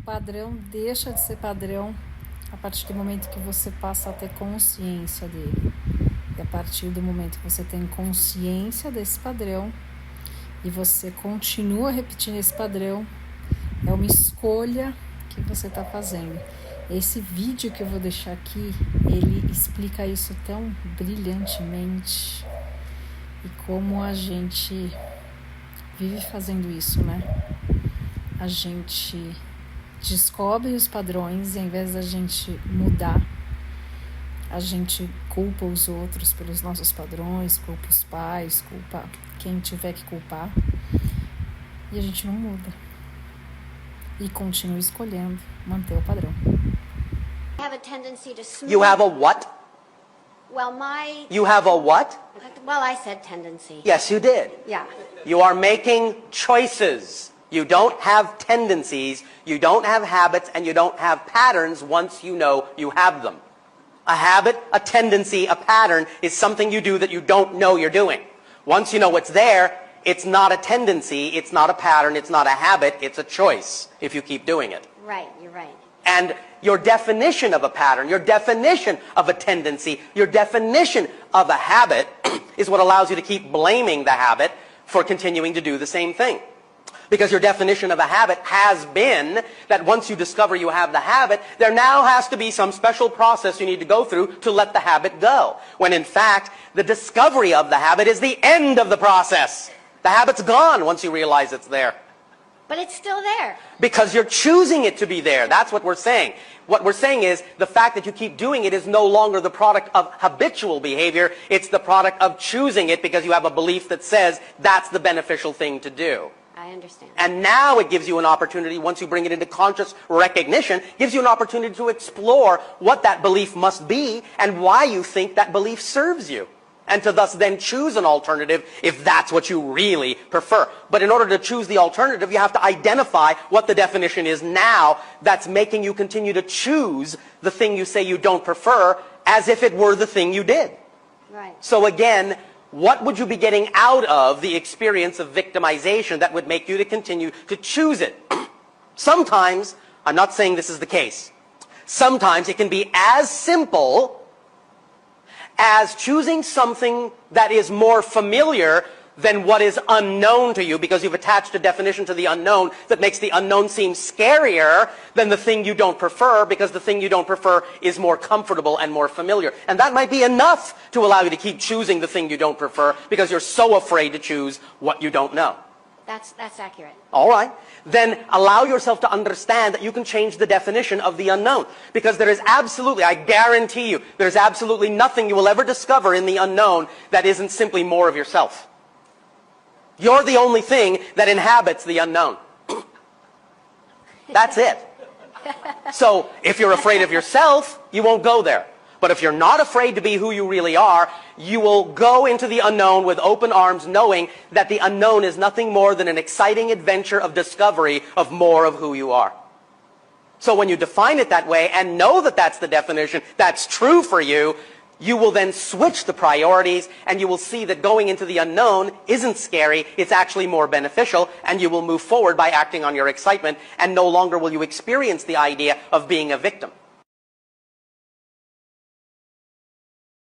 padrão deixa de ser padrão a partir do momento que você passa a ter consciência dele. E a partir do momento que você tem consciência desse padrão e você continua repetindo esse padrão, é uma escolha que você está fazendo. Esse vídeo que eu vou deixar aqui, ele explica isso tão brilhantemente e como a gente vive fazendo isso, né? A gente descobre os padrões e ao invés da gente mudar, a gente culpa os outros pelos nossos padrões, culpa os pais, culpa quem tiver que culpar e a gente não muda e continua escolhendo manter o padrão. You have a what? Well, You have a what? I said tendency. Yes, you did. Yeah. You are making choices. You don't have tendencies, you don't have habits, and you don't have patterns once you know you have them. A habit, a tendency, a pattern is something you do that you don't know you're doing. Once you know it's there, it's not a tendency, it's not a pattern, it's not a habit, it's a choice if you keep doing it. Right, you're right. And your definition of a pattern, your definition of a tendency, your definition of a habit is what allows you to keep blaming the habit for continuing to do the same thing. Because your definition of a habit has been that once you discover you have the habit, there now has to be some special process you need to go through to let the habit go. When in fact, the discovery of the habit is the end of the process. The habit's gone once you realize it's there. But it's still there. Because you're choosing it to be there. That's what we're saying. What we're saying is the fact that you keep doing it is no longer the product of habitual behavior. It's the product of choosing it because you have a belief that says that's the beneficial thing to do. I understand. And now it gives you an opportunity, once you bring it into conscious recognition, gives you an opportunity to explore what that belief must be and why you think that belief serves you. And to thus then choose an alternative if that's what you really prefer. But in order to choose the alternative, you have to identify what the definition is now that's making you continue to choose the thing you say you don't prefer as if it were the thing you did. Right. So again, what would you be getting out of the experience of victimization that would make you to continue to choose it? Sometimes, I'm not saying this is the case, sometimes it can be as simple as choosing something that is more familiar than what is unknown to you because you've attached a definition to the unknown that makes the unknown seem scarier than the thing you don't prefer because the thing you don't prefer is more comfortable and more familiar. And that might be enough to allow you to keep choosing the thing you don't prefer because you're so afraid to choose what you don't know. That's accurate. All right. Then allow yourself to understand that you can change the definition of the unknown. Because there is absolutely, I guarantee you, there's absolutely nothing you will ever discover in the unknown that isn't simply more of yourself. You're the only thing that inhabits the unknown. That's it. So if you're afraid of yourself, you won't go there. But if you're not afraid to be who you really are, you will go into the unknown with open arms, knowing that the unknown is nothing more than an exciting adventure of discovery of more of who you are. So when you define it that way and know that that's the definition, that's true for you, you will then switch the priorities and you will see that going into the unknown isn't scary, it's actually more beneficial, and you will move forward by acting on your excitement, and no longer will you experience the idea of being a victim.